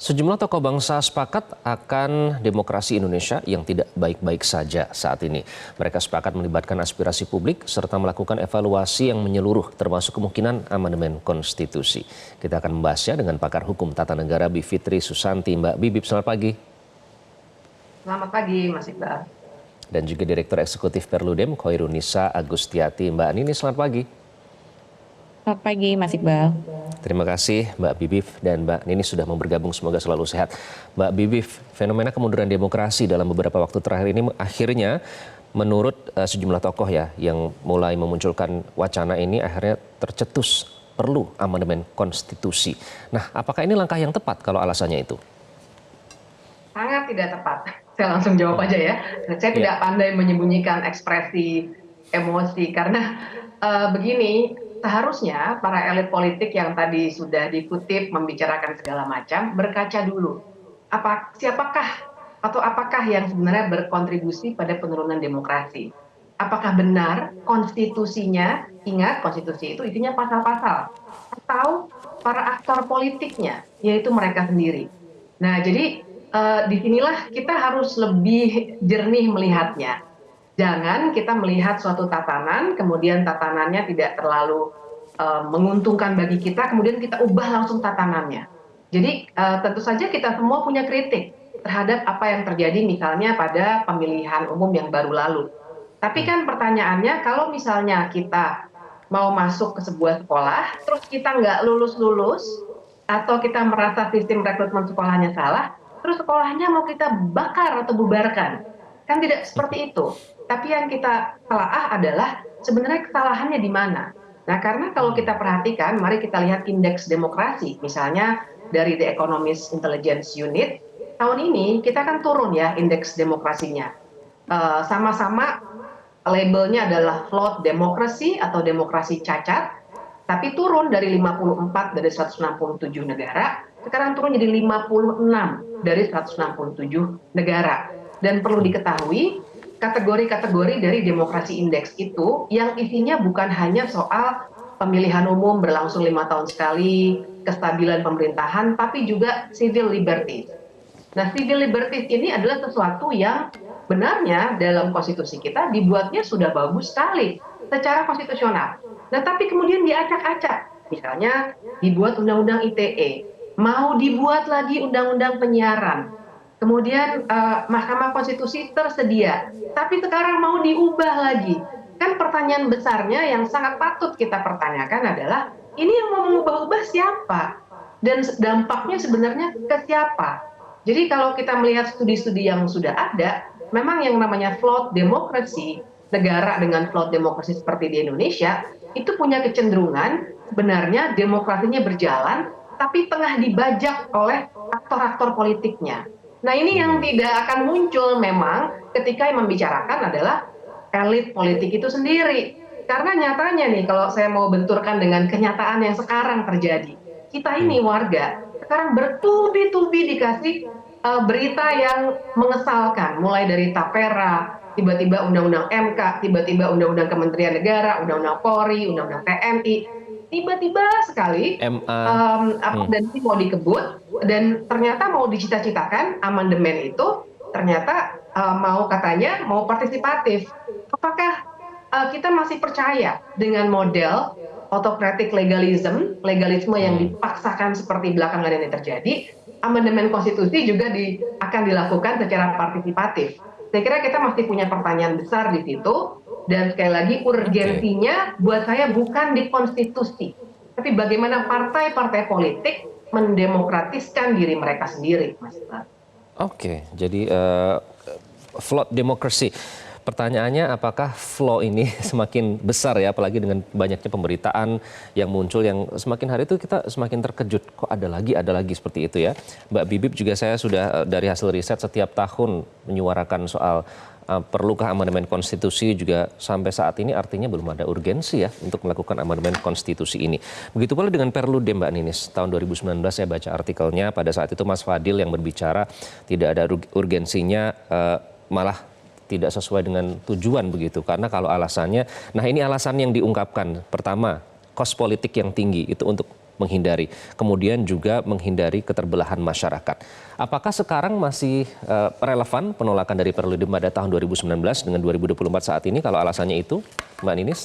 Sejumlah tokoh bangsa sepakat akan demokrasi Indonesia yang tidak baik-baik saja saat ini. Mereka sepakat melibatkan aspirasi publik serta melakukan evaluasi yang menyeluruh termasuk kemungkinan amandemen konstitusi. Kita akan membahasnya dengan pakar hukum tata negara Bivitri Susanti. Mbak Bibip, selamat pagi. Selamat pagi, Mas Iqbal. Dan juga Direktur Eksekutif Perludem, Khoirunisa Agustiati. Mbak Nini, selamat pagi. Selamat pagi, Mas Iqbal. Terima kasih Mbak Bibip dan Mbak Nini sudah mau bergabung, semoga selalu sehat. Mbak Bibip, fenomena kemunduran demokrasi dalam beberapa waktu terakhir ini akhirnya menurut sejumlah tokoh ya yang mulai memunculkan wacana ini akhirnya tercetus perlu amandemen konstitusi. Nah, apakah ini langkah yang tepat kalau alasannya itu? Sangat tidak tepat. Saya langsung jawab aja ya. Saya tidak pandai menyembunyikan ekspresi emosi karena begini, seharusnya para elit politik yang tadi sudah dikutip membicarakan segala macam berkaca dulu. Siapakah atau apakah yang sebenarnya berkontribusi pada penurunan demokrasi? Apakah benar konstitusinya, ingat konstitusi itu isinya pasal-pasal, atau para aktor politiknya, yaitu mereka sendiri. Nah, jadi disinilah kita harus lebih jernih melihatnya. Jangan kita melihat suatu tatanan, kemudian tatanannya tidak terlalu menguntungkan bagi kita, kemudian kita ubah langsung tatanannya. Jadi tentu saja kita semua punya kritik terhadap apa yang terjadi misalnya pada pemilihan umum yang baru lalu. Tapi kan pertanyaannya, kalau misalnya kita mau masuk ke sebuah sekolah, terus kita nggak lulus-lulus, atau kita merasa sistem rekrutmen sekolahnya salah, terus sekolahnya mau kita bakar atau bubarkan. Kan tidak seperti itu. Tapi yang kita telaah adalah sebenarnya kesalahannya di mana. Nah, karena kalau kita perhatikan, mari kita lihat indeks demokrasi. Misalnya dari The Economist Intelligence Unit, tahun ini kita kan turun ya indeks demokrasinya. Sama-sama labelnya adalah flawed democracy atau demokrasi cacat, tapi turun dari 54 dari 167 negara, sekarang turun jadi 56 dari 167 negara. Dan perlu diketahui, kategori-kategori dari demokrasi indeks itu yang isinya bukan hanya soal pemilihan umum berlangsung 5 tahun sekali, kestabilan pemerintahan, tapi juga civil liberties. Nah, civil liberties ini adalah sesuatu yang benarnya dalam konstitusi kita dibuatnya sudah bagus sekali secara konstitusional. Nah, tapi kemudian diacak-acak. Misalnya dibuat undang-undang ITE, mau dibuat lagi undang-undang penyiaran. Kemudian Mahkamah Konstitusi tersedia, tapi sekarang mau diubah lagi. Kan pertanyaan besarnya yang sangat patut kita pertanyakan adalah, ini yang mau mengubah-ubah siapa? Dan dampaknya sebenarnya ke siapa? Jadi kalau kita melihat studi-studi yang sudah ada, memang yang namanya flawed democracy, negara dengan flawed democracy seperti di Indonesia, itu punya kecenderungan sebenarnya demokrasinya berjalan, tapi tengah dibajak oleh aktor-aktor politiknya. Nah, ini yang tidak akan muncul memang ketika yang membicarakan adalah elit politik itu sendiri. Karena nyatanya nih, kalau saya mau benturkan dengan kenyataan yang sekarang terjadi, kita ini warga sekarang bertubi-tubi dikasih berita yang mengesalkan, mulai dari Tapera, tiba-tiba undang-undang MK, tiba-tiba undang-undang Kementerian Negara, undang-undang Polri, undang-undang TNI, tiba-tiba sekali dan ini mau dikebut, dan ternyata mau dicita-citakan amandemen itu ternyata mau katanya mau partisipatif. Apakah kita masih percaya dengan model autocratic legalisme yang dipaksakan seperti belakangan ini terjadi? Amandemen konstitusi juga akan dilakukan secara partisipatif. Saya kira kita masih punya pertanyaan besar di situ. Dan sekali lagi urgensinya buat saya bukan di konstitusi, tapi bagaimana partai-partai politik mendemokratiskan diri mereka sendiri, Mas. Oke, jadi flawed democracy. Pertanyaannya, apakah flaw ini semakin besar ya, apalagi dengan banyaknya pemberitaan yang muncul yang semakin hari itu kita semakin terkejut, kok ada lagi seperti itu ya. Mbak Bibip, juga saya sudah dari hasil riset setiap tahun menyuarakan soal perlukah amandemen konstitusi, juga sampai saat ini artinya belum ada urgensi ya untuk melakukan amandemen konstitusi ini. Begitu pula dengan Perludem, Mbak Ninis. Tahun 2019 saya baca artikelnya, pada saat itu Mas Fadil yang berbicara tidak ada urgensinya, malah tidak sesuai dengan tujuan begitu. Karena kalau alasannya, nah ini alasan yang diungkapkan. Pertama, kos politik yang tinggi itu untuk menghindari. Kemudian juga menghindari keterbelahan masyarakat. Apakah sekarang masih relevan penolakan dari Perludem pada tahun 2019 dengan 2024 saat ini kalau alasannya itu, Mbak Ninis?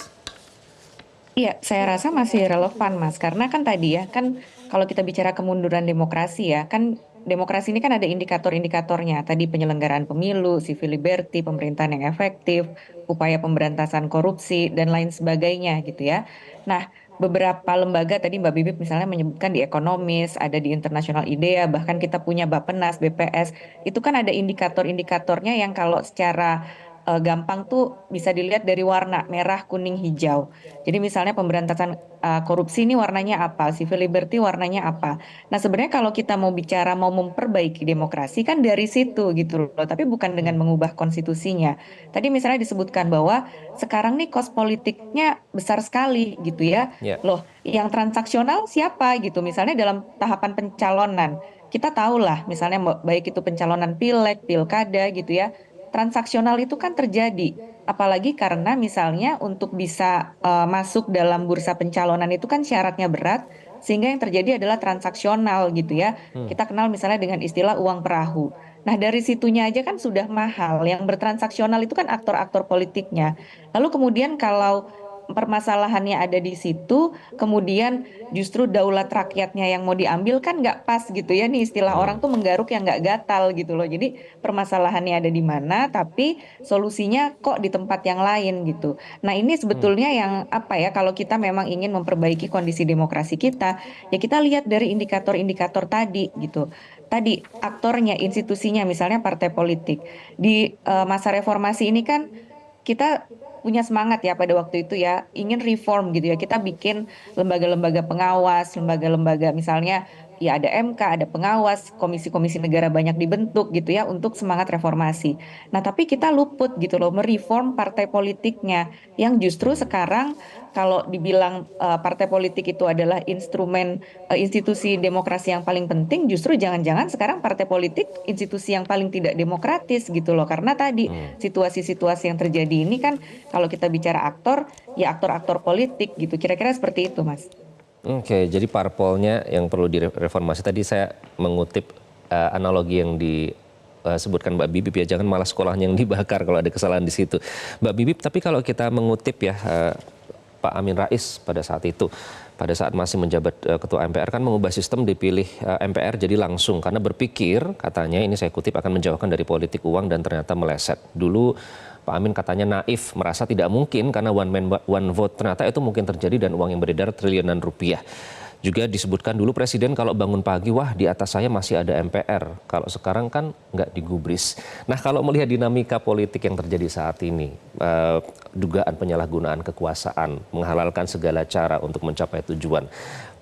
Iya, saya rasa masih relevan, Mas. Karena kan tadi ya, kan kalau kita bicara kemunduran demokrasi ya, kan demokrasi ini kan ada indikator-indikatornya. Tadi penyelenggaraan pemilu, civil liberty, pemerintahan yang efektif, upaya pemberantasan korupsi, dan lain sebagainya gitu ya. Nah, beberapa lembaga tadi Mbak Bibip misalnya menyebutkan di Ekonomis, ada di International IDEA, bahkan kita punya Bappenas, BPS, itu kan ada indikator-indikatornya yang kalau secara gampang tuh bisa dilihat dari warna merah, kuning, hijau. Jadi misalnya pemberantasan korupsi ini warnanya apa, civil liberty warnanya apa. Nah sebenarnya kalau kita mau bicara mau memperbaiki demokrasi kan dari situ gitu loh, tapi bukan dengan mengubah konstitusinya. Tadi misalnya disebutkan bahwa sekarang nih kos politiknya besar sekali gitu ya. Ya. Loh, yang transaksional siapa gitu, misalnya dalam tahapan pencalonan. Kita tahulah misalnya baik itu pencalonan pileg, pilkada gitu ya, transaksional itu kan terjadi. Apalagi karena misalnya untuk bisa masuk dalam bursa pencalonan itu kan syaratnya berat, sehingga yang terjadi adalah transaksional gitu ya. Kita kenal misalnya dengan istilah uang perahu. Nah dari situnya aja kan sudah mahal. Yang bertransaksional itu kan aktor-aktor politiknya. Lalu kemudian kalau permasalahannya ada di situ, kemudian justru daulat rakyatnya yang mau diambil kan nggak pas gitu ya. Nih istilah orang tuh menggaruk yang nggak gatal gitu loh. Jadi permasalahannya ada di mana, tapi solusinya kok di tempat yang lain gitu. Nah ini sebetulnya yang apa ya, kalau kita memang ingin memperbaiki kondisi demokrasi kita, ya kita lihat dari indikator-indikator tadi gitu. Tadi aktornya, institusinya, misalnya partai politik. Di masa reformasi ini kan kita punya semangat ya pada waktu itu ya, ingin reform gitu ya. Kita bikin lembaga-lembaga pengawas, lembaga-lembaga misalnya ya ada MK, ada pengawas, komisi-komisi negara banyak dibentuk gitu ya untuk semangat reformasi. Nah, tapi kita luput gitu loh mereform partai politiknya yang justru sekarang kalau dibilang partai politik itu adalah instrumen institusi demokrasi yang paling penting, justru jangan-jangan sekarang partai politik institusi yang paling tidak demokratis gitu loh. Karena tadi situasi-situasi yang terjadi ini kan kalau kita bicara aktor, ya aktor-aktor politik gitu. Kira-kira seperti itu, Mas. Oke, jadi parpolnya yang perlu direformasi. Tadi saya mengutip analogi yang disebutkan Mbak Bibip ya, jangan malah sekolahnya yang dibakar kalau ada kesalahan di situ. Mbak Bibip, tapi kalau kita mengutip ya Pak Amin Rais pada saat itu, pada saat masih menjabat Ketua MPR kan mengubah sistem dipilih MPR jadi langsung karena berpikir katanya, ini saya kutip, akan menjauhkan dari politik uang dan ternyata meleset. Dulu Pak Amin katanya naif, merasa tidak mungkin karena one man one vote. Ternyata itu mungkin terjadi dan uang yang beredar triliunan rupiah. Juga disebutkan dulu Presiden kalau bangun pagi, wah di atas saya masih ada MPR. Kalau sekarang kan nggak digubris. Nah kalau melihat dinamika politik yang terjadi saat ini, dugaan penyalahgunaan kekuasaan, menghalalkan segala cara untuk mencapai tujuan.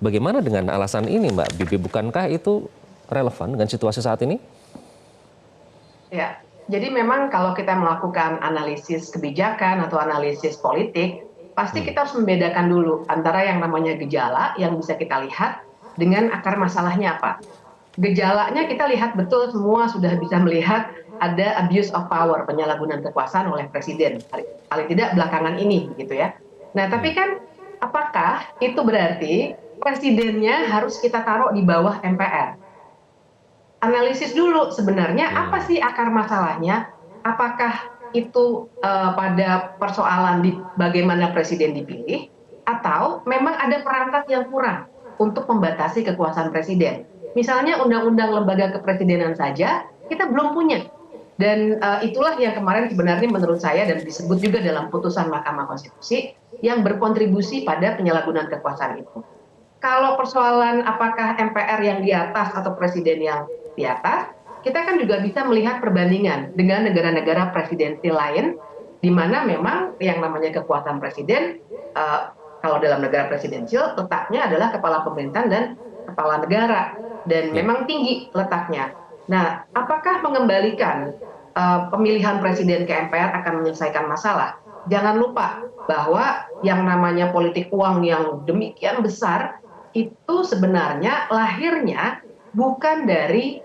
Bagaimana dengan alasan ini Mbak Bibi? Bukankah itu relevan dengan situasi saat ini? Ya, jadi memang kalau kita melakukan analisis kebijakan atau analisis politik, pasti kita harus membedakan dulu antara yang namanya gejala yang bisa kita lihat dengan akar masalahnya apa. Gejalanya kita lihat betul semua sudah bisa melihat ada abuse of power, penyalahgunaan kekuasaan oleh presiden, paling tidak belakangan ini gitu ya. Nah, tapi kan apakah itu berarti presidennya harus kita taruh di bawah MPR? Analisis dulu sebenarnya apa sih akar masalahnya, apakah itu pada persoalan di bagaimana presiden dipilih, atau memang ada perangkat yang kurang untuk membatasi kekuasaan presiden. Misalnya undang-undang lembaga kepresidenan saja kita belum punya, dan itulah yang kemarin sebenarnya menurut saya dan disebut juga dalam putusan Mahkamah Konstitusi yang berkontribusi pada penyalahgunaan kekuasaan itu. Kalau persoalan apakah MPR yang di atas atau presiden yang di atas, kita kan juga bisa melihat perbandingan dengan negara-negara presidensial lain, di mana memang yang namanya kekuasaan presiden, kalau dalam negara presidensial letaknya adalah kepala pemerintahan dan kepala negara, dan memang tinggi letaknya. Nah, apakah mengembalikan pemilihan presiden ke MPR akan menyelesaikan masalah? Jangan lupa bahwa yang namanya politik uang yang demikian besar, itu sebenarnya lahirnya bukan dari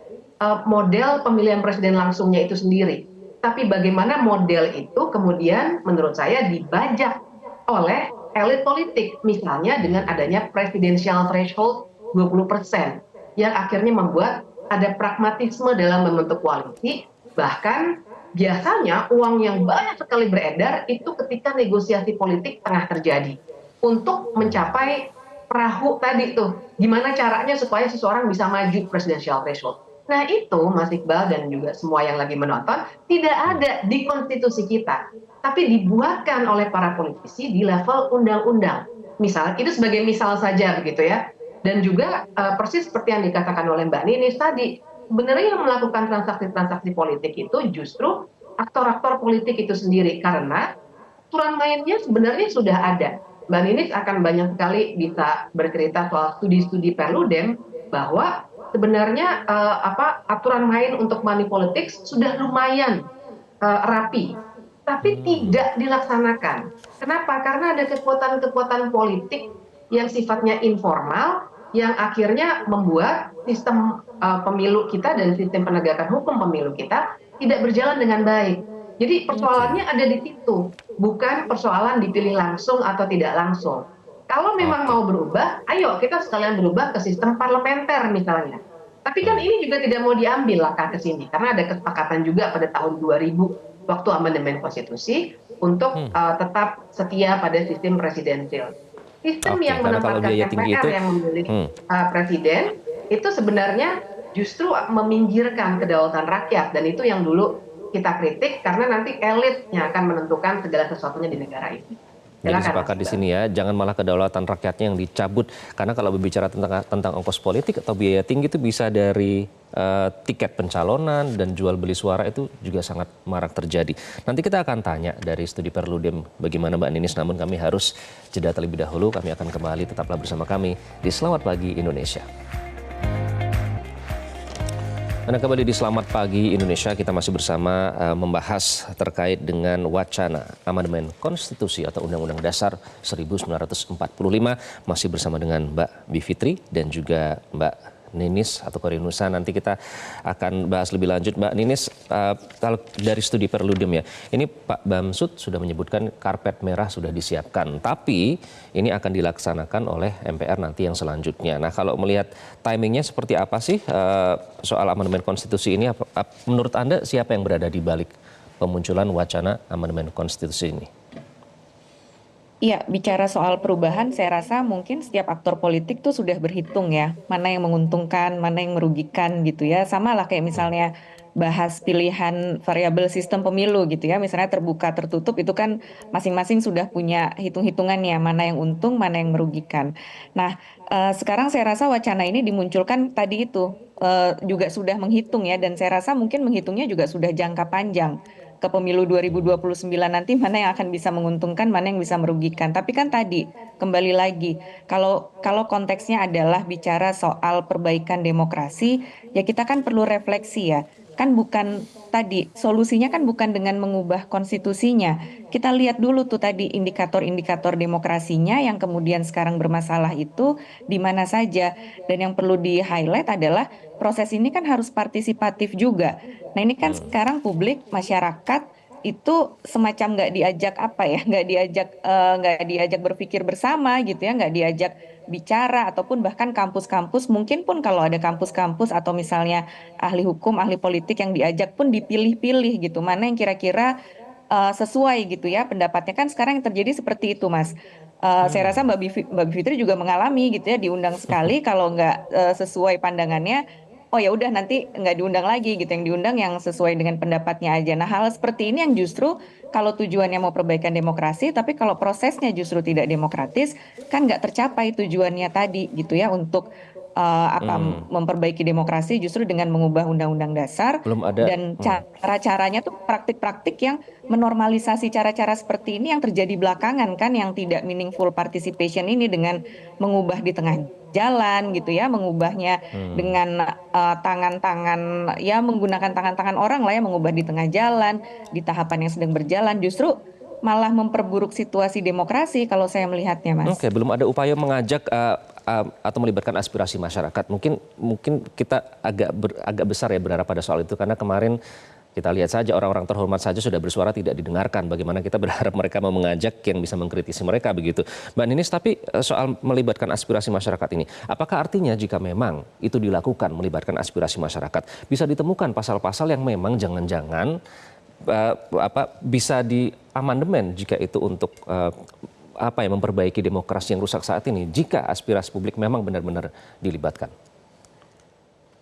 model pemilihan presiden langsungnya itu sendiri, tapi bagaimana model itu kemudian menurut saya dibajak oleh elit politik, misalnya dengan adanya presidential threshold 20%, yang akhirnya membuat ada pragmatisme dalam membentuk koalisi, bahkan biasanya uang yang banyak sekali beredar itu ketika negosiasi politik tengah terjadi untuk mencapai perahu tadi tuh, gimana caranya supaya seseorang bisa maju presidential threshold. Nah itu Mas Iqbal dan juga semua yang lagi menonton, tidak ada di konstitusi kita, tapi dibuatkan oleh para politisi di level undang-undang. Misal, itu sebagai misal saja begitu ya. Dan juga persis seperti yang dikatakan oleh Mbak Ninis tadi, sebenarnya yang melakukan transaksi-transaksi politik itu justru aktor-aktor politik itu sendiri, karena aturan mainnya sebenarnya sudah ada. Mbak Ninis akan banyak sekali bisa bercerita soal studi-studi Perludem bahwa sebenarnya aturan main untuk money politics sudah lumayan rapi, tapi tidak dilaksanakan. Kenapa? Karena ada kekuatan-kekuatan politik yang sifatnya informal, yang akhirnya membuat sistem pemilu kita dan sistem penegakan hukum pemilu kita tidak berjalan dengan baik. Jadi persoalannya ada di situ, bukan persoalan dipilih langsung atau tidak langsung. Kalau memang mau berubah, ayo kita sekalian berubah ke sistem parlementer misalnya. Tapi kan ini juga tidak mau diambil langkah ke sini, karena ada kesepakatan juga pada tahun 2000 waktu amandemen konstitusi untuk tetap setia pada sistem presidensial. Sistem yang karena kalau menempatkan biaya tinggi MPR itu, yang memilih presiden itu sebenarnya justru meminggirkan kedaulatan rakyat, dan itu yang dulu kita kritik karena nanti elit yang akan menentukan segala sesuatunya di negara ini. jadi Silakan, sepakat Mas di Iqbal. sini ya, jangan malah kedaulatan rakyatnya yang dicabut. Karena kalau berbicara tentang ongkos politik atau biaya tinggi itu bisa dari tiket pencalonan dan jual beli suara, itu juga sangat marak terjadi. Nanti kita akan tanya dari studi Perludem bagaimana Mbak Ninis, namun kami harus jeda terlebih dahulu. Kami akan kembali, tetaplah bersama kami di Selamat Pagi Indonesia. Anda kembali di Selamat Pagi Indonesia, kita masih bersama membahas terkait dengan wacana amandemen konstitusi atau Undang-Undang Dasar 1945. Masih bersama dengan Mbak Bivitri dan juga Mbak Ninis atau Korinusa. Nanti kita akan bahas lebih lanjut. Mbak Ninis, kalau dari studi Perludem ya, ini Pak Bamsud sudah menyebutkan karpet merah sudah disiapkan, tapi ini akan dilaksanakan oleh MPR nanti yang selanjutnya. Nah, kalau melihat timingnya seperti apa sih soal amandemen konstitusi ini? Menurut Anda siapa yang berada di balik pemunculan wacana amandemen konstitusi ini? Iya, bicara soal perubahan, saya rasa mungkin setiap aktor politik tuh sudah berhitung ya, mana yang menguntungkan, mana yang merugikan gitu ya. Sama lah kayak misalnya bahas pilihan variabel sistem pemilu gitu ya, misalnya terbuka tertutup itu kan masing-masing sudah punya hitung-hitungannya, mana yang untung, mana yang merugikan. Nah, sekarang saya rasa wacana ini dimunculkan tadi itu juga sudah menghitung ya, dan saya rasa mungkin menghitungnya juga sudah jangka panjang ke pemilu 2029 nanti, mana yang akan bisa menguntungkan, mana yang bisa merugikan. Tapi kan tadi kembali lagi, kalau konteksnya adalah bicara soal perbaikan demokrasi, ya kita kan perlu refleksi ya. Kan bukan tadi solusinya kan bukan dengan mengubah konstitusinya. Kita lihat dulu tuh tadi indikator-indikator demokrasinya yang kemudian sekarang bermasalah itu di mana saja. Dan yang perlu di-highlight adalah proses ini kan harus partisipatif juga. Nah ini kan sekarang publik, masyarakat itu semacam nggak diajak apa ya, nggak diajak berpikir bersama gitu ya, nggak diajak bicara, ataupun bahkan kampus-kampus mungkin pun kalau ada kampus-kampus atau misalnya ahli hukum, ahli politik yang diajak pun dipilih-pilih gitu, mana yang kira-kira sesuai gitu ya pendapatnya. Kan sekarang yang terjadi seperti itu, Mas. Saya rasa Mbak Bivitri juga mengalami gitu ya, diundang sekali kalau nggak sesuai pandangannya, oh ya udah nanti nggak diundang lagi gitu, yang diundang yang sesuai dengan pendapatnya aja. Nah hal seperti ini yang justru kalau tujuannya mau perbaikan demokrasi, tapi kalau prosesnya justru tidak demokratis, kan nggak tercapai tujuannya tadi gitu ya, untuk memperbaiki demokrasi justru dengan mengubah undang-undang dasar. Belum ada. Dan cara-caranya tuh praktik-praktik yang menormalisasi cara-cara seperti ini yang terjadi belakangan kan, yang tidak meaningful participation ini dengan mengubah di tengah jalan gitu ya, mengubahnya dengan tangan-tangan ya, menggunakan tangan-tangan orang lah ya, mengubah di tengah jalan, di tahapan yang sedang berjalan, justru malah memperburuk situasi demokrasi kalau saya melihatnya, Mas. Oke, belum ada upaya mengajak atau melibatkan aspirasi masyarakat. Mungkin kita agak besar ya berharap pada soal itu, karena kemarin Kita lihat saja orang-orang terhormat saja sudah bersuara tidak didengarkan. Bagaimana kita berharap mereka mau mengajak yang bisa mengkritisi mereka begitu. Mbak Ninis, tapi soal melibatkan aspirasi masyarakat ini, apakah artinya jika memang itu dilakukan melibatkan aspirasi masyarakat, bisa ditemukan pasal-pasal yang memang jangan-jangan bisa diamandemen jika itu untuk memperbaiki demokrasi yang rusak saat ini, jika aspirasi publik memang benar-benar dilibatkan?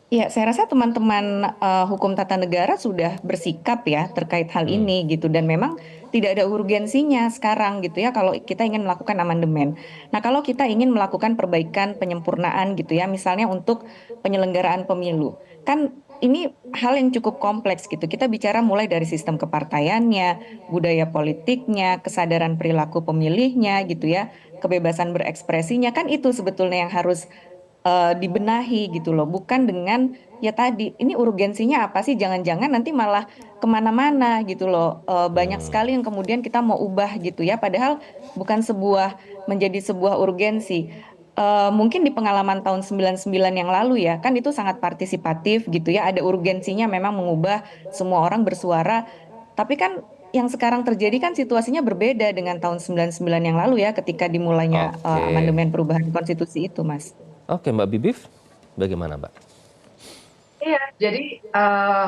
Ya, saya rasa teman-teman hukum tata negara sudah bersikap ya terkait hal ini gitu, dan memang tidak ada urgensinya sekarang gitu ya kalau kita ingin melakukan amandemen. Nah, kalau kita ingin melakukan perbaikan penyempurnaan gitu ya, misalnya untuk penyelenggaraan pemilu, kan ini hal yang cukup kompleks gitu. Kita bicara mulai dari sistem kepartaiannya, budaya politiknya, kesadaran perilaku pemilihnya gitu ya, kebebasan berekspresinya, kan itu sebetulnya yang harus dibenahi gitu loh, bukan dengan ya tadi ini urgensinya apa sih, jangan-jangan nanti malah kemana-mana gitu loh. Banyak sekali yang kemudian kita mau ubah gitu ya, padahal bukan menjadi sebuah urgensi. Mungkin di pengalaman tahun 99 yang lalu ya, kan itu sangat partisipatif gitu ya, ada urgensinya memang mengubah, semua orang bersuara, tapi kan yang sekarang terjadi kan situasinya berbeda dengan tahun 99 yang lalu ya, ketika dimulainya Oke. amandemen perubahan konstitusi itu, Mas. Oke, Mbak Bibif, bagaimana Mbak? Iya, jadi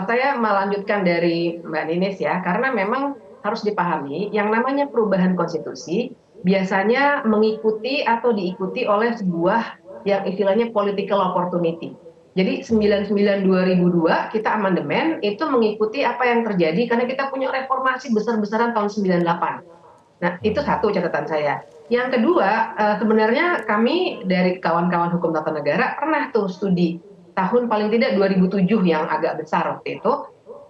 saya melanjutkan dari Mbak Ninis ya, karena memang harus dipahami yang namanya perubahan konstitusi biasanya mengikuti atau diikuti oleh sebuah yang istilahnya political opportunity. Jadi 99 2002 kita amandemen itu mengikuti apa yang terjadi karena kita punya reformasi besar-besaran tahun 98. Nah, itu satu catatan saya. Yang kedua, sebenarnya kami dari kawan-kawan hukum tata negara pernah tuh studi tahun paling tidak 2007 yang agak besar waktu itu,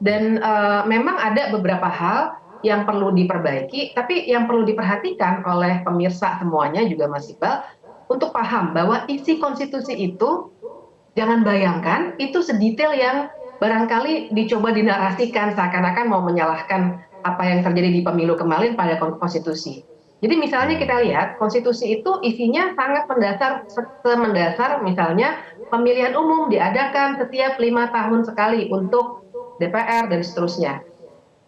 dan memang ada beberapa hal yang perlu diperbaiki, tapi yang perlu diperhatikan oleh pemirsa semuanya juga Mas Iqbal, untuk paham bahwa isi konstitusi itu, jangan bayangkan itu sedetail yang barangkali dicoba dinarasikan seakan-akan mau menyalahkan apa yang terjadi di pemilu kemarin pada konstitusi. Jadi misalnya kita lihat konstitusi itu isinya sangat mendasar misalnya pemilihan umum diadakan setiap 5 tahun sekali untuk DPR dan seterusnya.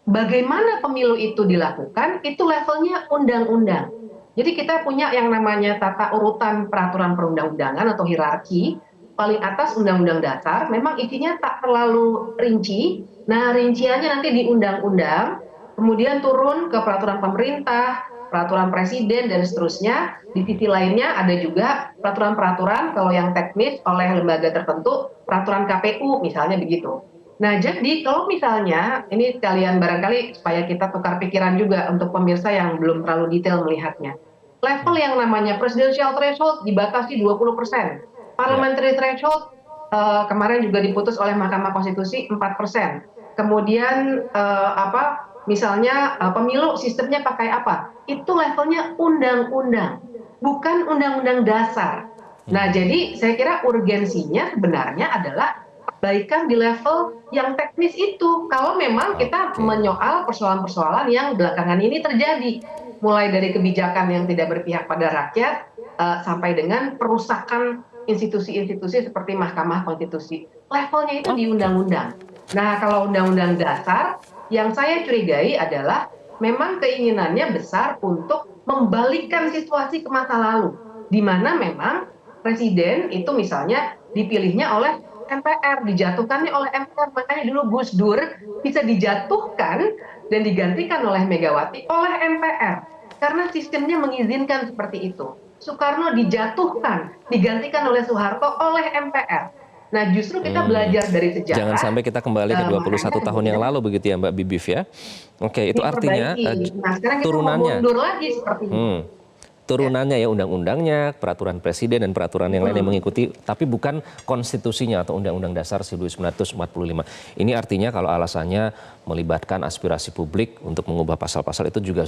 Bagaimana pemilu itu dilakukan, itu levelnya undang-undang. Jadi kita punya yang namanya tata urutan peraturan perundang-undangan atau hierarki. Paling atas undang-undang dasar, memang isinya tak terlalu rinci. Nah, rinciannya nanti di undang-undang, kemudian turun ke peraturan pemerintah, peraturan presiden, dan seterusnya. Di sisi lainnya ada juga peraturan-peraturan kalau yang teknis oleh lembaga tertentu, peraturan KPU misalnya begitu. Nah, jadi kalau misalnya, ini kalian barangkali supaya kita tukar pikiran juga untuk pemirsa yang belum terlalu detail melihatnya. Level yang namanya presidential threshold dibatasi 20%. Parliamentary threshold kemarin juga diputus oleh Mahkamah Konstitusi 4%. Kemudian misalnya pemilu sistemnya pakai apa? Itu levelnya undang-undang, bukan undang-undang dasar. Nah, jadi saya kira urgensinya sebenarnya adalah perbaikan di level yang teknis itu. Kalau memang kita menyoal persoalan-persoalan yang belakangan ini terjadi, mulai dari kebijakan yang tidak berpihak pada rakyat sampai dengan perusakan institusi-institusi seperti Mahkamah Konstitusi. Levelnya itu di undang-undang. Nah, kalau undang-undang dasar, yang saya curigai adalah memang keinginannya besar untuk membalikkan situasi ke masa lalu, di mana memang presiden itu misalnya dipilihnya oleh MPR, dijatuhkannya oleh MPR, makanya dulu Gus Dur bisa dijatuhkan dan digantikan oleh Megawati oleh MPR, karena sistemnya mengizinkan seperti itu. Soekarno dijatuhkan, digantikan oleh Soeharto oleh MPR. Nah, justru kita belajar dari sejarah. Jangan sampai kita kembali ke 21 tahun yang lalu begitu ya Mbak Bibif ya. Oke, itu artinya Nah, sekarang kita turunannya. mau mundur lagi seperti ini. Turunannya ya undang-undangnya, peraturan presiden dan peraturan yang lain yang mengikuti, tapi bukan konstitusinya atau undang-undang dasar 1945. Ini artinya kalau alasannya melibatkan aspirasi publik untuk mengubah pasal-pasal itu juga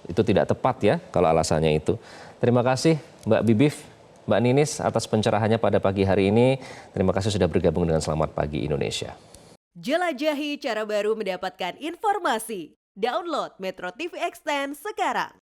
itu tidak tepat ya kalau alasannya itu. Terima kasih Mbak Bibif, Mbak Ninis atas pencerahannya pada pagi hari ini. Terima kasih sudah bergabung dengan Selamat Pagi Indonesia. Jelajahi cara baru mendapatkan informasi. Download Metro TV Extend sekarang.